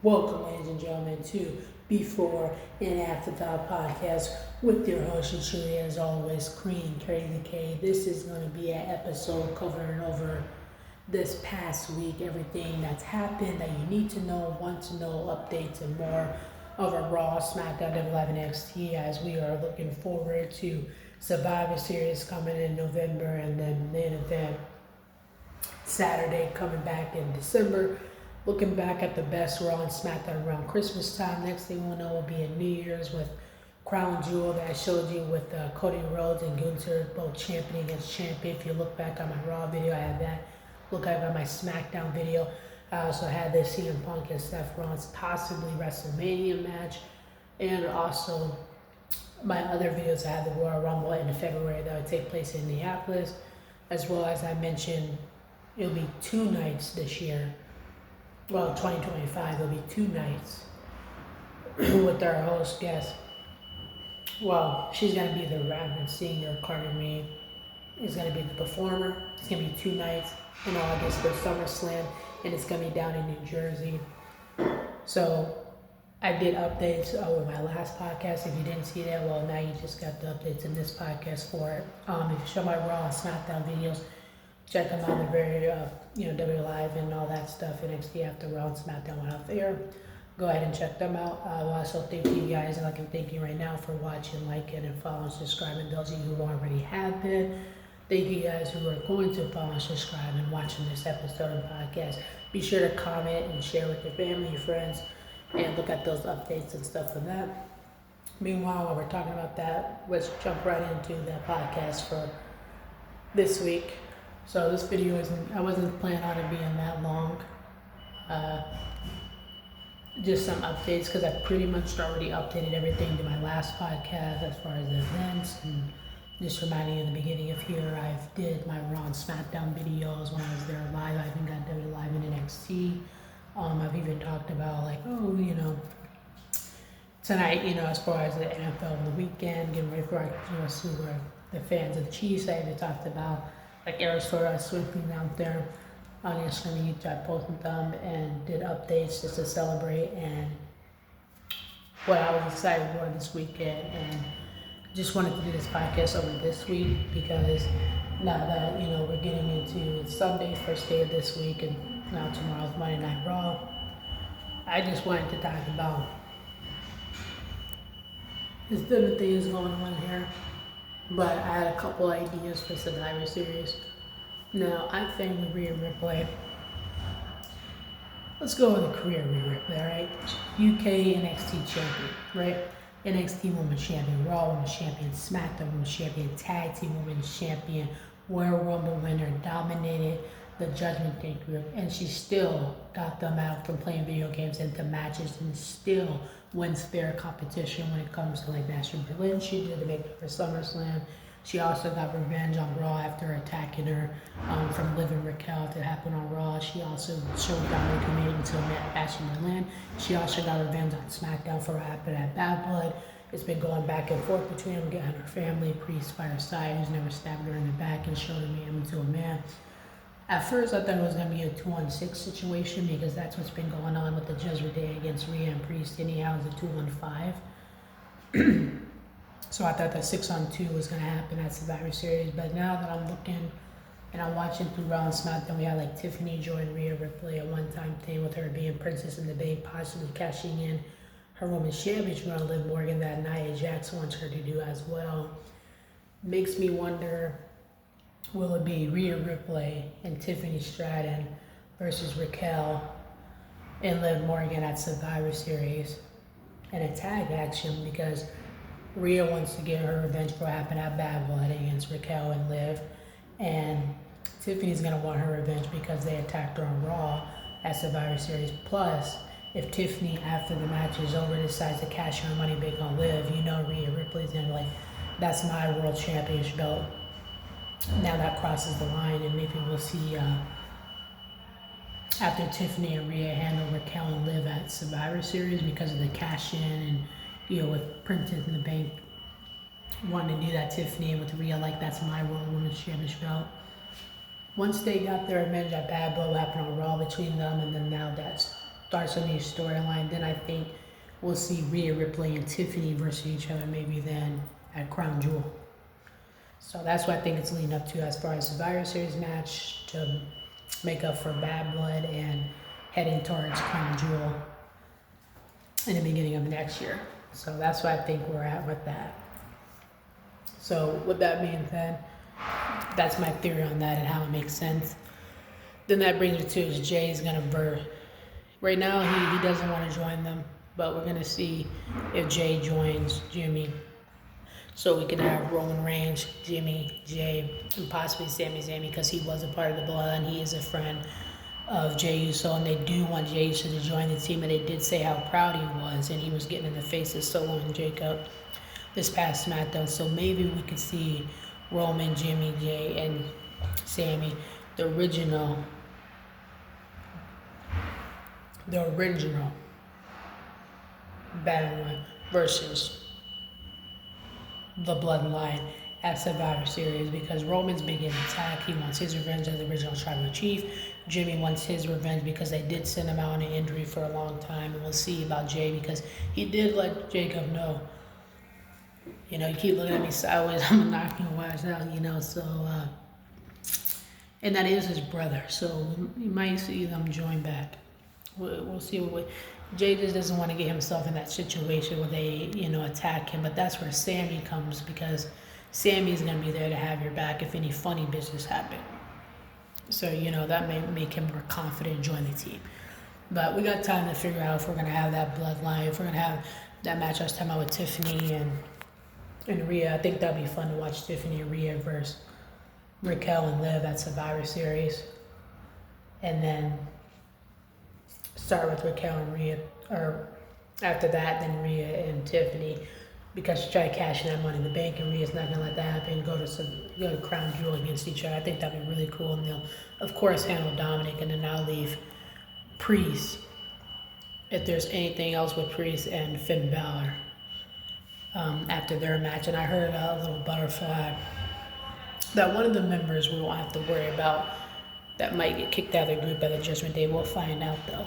Welcome, ladies and gentlemen, to Before and After Thought podcast with your host, and truly, as always, Krazy K. This is going to be an episode covering over this past week, everything that's happened that you need to know, want to know, updates, and more of a Raw, SmackDown, Live, and NXT as we are looking forward to Survivor Series coming in November and then main event Saturday coming back in December. Looking back at the best Raw and SmackDown around Christmas time. Next thing we'll know will be a New Year's with Crown Jewel that I showed you with Cody Rhodes and Gunther both champion against champion. If you look back on my Raw video, I had that. Look back on my SmackDown video. I also had the CM Punk and Seth Rollins possibly WrestleMania match. And also my other videos, I had the Royal Rumble in February that would take place in Minneapolis. As well as I mentioned, it'll be 2 nights this year. Well, 2025, there'll be 2 nights with our host guest. Well, she's going to be the rapping singer, Carter Reed is going to be the performer. It's going to be 2 nights in August for SummerSlam, and it's going to be down in New Jersey. So I did updates with my last podcast. If you didn't see that, well, now you just got the updates in this podcast for it. If you show my Raw and SmackDown videos, check them out. They're very, W Live and all that stuff. NXT after Raw and SmackDown went out there. Go ahead and check them out. I also thank you guys, and I can thank you right now for watching, liking, and following, subscribing. Those of you who already have been, thank you guys who are going to follow and subscribe and watching this episode of the podcast. Be sure to comment and share with your family, your friends, and look at those updates and stuff for that. Meanwhile, while we're talking about that, let's jump right into that podcast for this week. So this video I wasn't planning on it being that long. Just some updates because I pretty much already updated everything to my last podcast as far as the events, and just reminding you in the beginning of here, I did my Raw and SmackDown videos when I was there live. I even got W Live in NXT. I've even talked about tonight, as far as the NFL of the weekend, getting ready for super the fans of the Chiefs. I even talked about like Arizona sweeping out there on Instagram and YouTube. I posted them and did updates just to celebrate and what I was excited for this weekend, and just wanted to do this podcast over this week because now that we're getting into Sunday, first day of this week, and now tomorrow's Monday Night Raw, I just wanted to talk about there's different things going on here. But I had a couple ideas for Survivor Series. Now, I think with Rhea Ripley, let's go with a career Rhea Ripley, alright? UK NXT champion, right? NXT Women's Champion, Raw Women's Champion, SmackDown Women's Champion, Tag Team Women's Champion, Royal Rumble winner, dominated the Judgment Day group, and she still got them out from playing video games into matches and still wins fair competition when it comes to like National Berlin. She did the makeup for SummerSlam. She also got revenge on Raw after attacking her from Liv and Raquel to happen on Raw. She also showed down her commitment to National Berlin. She also got revenge on SmackDown for what happened at Bad Blood. It's been going back and forth between them, getting her family, Priest by her side, who's never stabbed her in the back and showed her man into a man. At first, I thought it was going to be a 2-on-6 situation because that's what's been going on with the Judgment Day against Rhea and Priest. Anyhow, it's a 2-on-5. So I thought that 6-on-2 was going to happen at Survivor Series. But now that I'm looking and I'm watching through Raw and SmackDown, we had like Tiffany join Rhea Ripley at one time thing with her being Princess in the Bay, possibly cashing in her Women's Championship on Liv Morgan that Nia Jax wants her to do as well. Makes me wonder, will it be Rhea Ripley and Tiffany Stratton versus Raquel and Liv Morgan at Survivor Series in a tag action, because Rhea wants to get her revenge for what happened at Bad Blood against Raquel and Liv, and Tiffany's going to want her revenge because they attacked her on Raw at Survivor Series. Plus, if Tiffany, after the match is over, decides to cash her money back on Liv, Rhea Ripley's going to be like, that's my world championship belt. Now that crosses the line, and maybe we'll see after Tiffany and Rhea handle Raquel and Liv at Survivor Series because of the cash in, and with Princess in the Bank wanting to do that, Tiffany, and with Rhea like, that's my World Women's Championship belt. Once they got their revenge at Bad Blood, what happened on Raw between them, and then now that's starts a new storyline. Then I think we'll see Rhea Ripley and Tiffany versus each other maybe then at Crown Jewel. So that's what I think it's leading up to as far as Survivor Series match to make up for Bad Blood and heading towards Crown Jewel in the beginning of next year. So that's what I think we're at with that. So with that being said, that's my theory on that and how it makes sense. Then that brings me to is Jay's gonna right now he doesn't want to join them, but we're gonna see if Jay joins Jimmy. So we can have Roman Reigns, Jimmy, Jay, and possibly Sami Zayn because he was a part of the Bloodline. He is a friend of Jey Uso, and they do want Jey Uso to join the team, and they did say how proud he was, and he was getting in the face of Solo and Jacob this past SmackDown. So maybe we could see Roman, Jimmy, Jay, and Sami, the original Battle versus the Bloodline at Survivor Series because Roman's been getting attacked. He wants his revenge as the original Tribal Chief. Jimmy wants his revenge because they did send him out on an injury for a long time. And we'll see about Jay because he did let Jacob know, you keep looking at me sideways, I'm gonna knock your ass out, so, and that is his brother. So you might see them join back. We'll see what Jay just doesn't want to get himself in that situation where they, attack him. But that's where Sami comes because Sami's going to be there to have your back if any funny business happen. So, that may make him more confident in joining the team. But we got time to figure out if we're going to have that bloodline, if we're going to have that match I was talking about with Tiffany and Rhea. I think that'd be fun to watch Tiffany and Rhea versus Raquel and Liv at Survivor Series. And then start with Raquel and Rhea, or after that, then Rhea and Tiffany, because she tried to cash in that Money in the Bank, and Rhea's not gonna let that happen. Go to Crown Jewel against each other. I think that'd be really cool, and they'll, of course, handle Dominic, and then I'll leave Priest. If there's anything else with Priest and Finn Balor after their match, and I heard a little butterfly that one of the members we won't have to worry about that might get kicked out of the group at the Judgment Day. We'll find out though.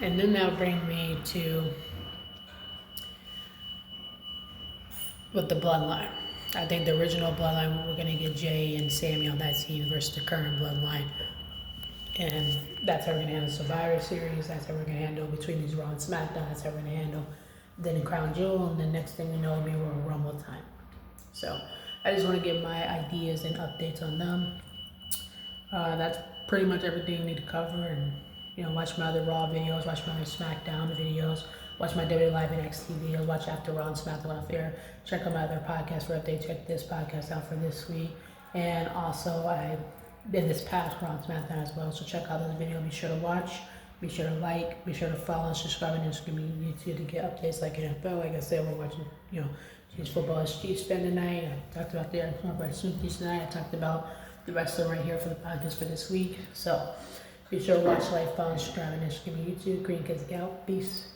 And then that'll bring me to with the Bloodline. I think the original Bloodline, we're going to get Jay and Sami on that team versus the current Bloodline. And that's how we're going to handle Survivor Series. That's how we're going to handle between these Raw and SmackDown. That's how we're going to handle then in Crown Jewel. And the next thing we know, it'll be Royal Rumble time. So I just want to give my ideas and updates on them. That's pretty much everything you need to cover. And watch my other Raw videos, watch my other SmackDown videos, watch my WWE Live NXT videos, watch After Raw and SmackDown Off Air. Check out my other podcast for updates. Check this podcast out for this week. And also, I did this past Raw and SmackDown as well. So check out those videos. Be sure to watch. Be sure to like. Be sure to follow and subscribe on Instagram and YouTube to get updates like NFL. Like I said, we're watching, Chiefs football. Chiefs fan tonight. I talked about the Smoothies tonight. I talked about the wrestler right here for the podcast for this week. So be sure to watch, like, follow, subscribe on Instagram and YouTube. Green Kids Gal. Peace.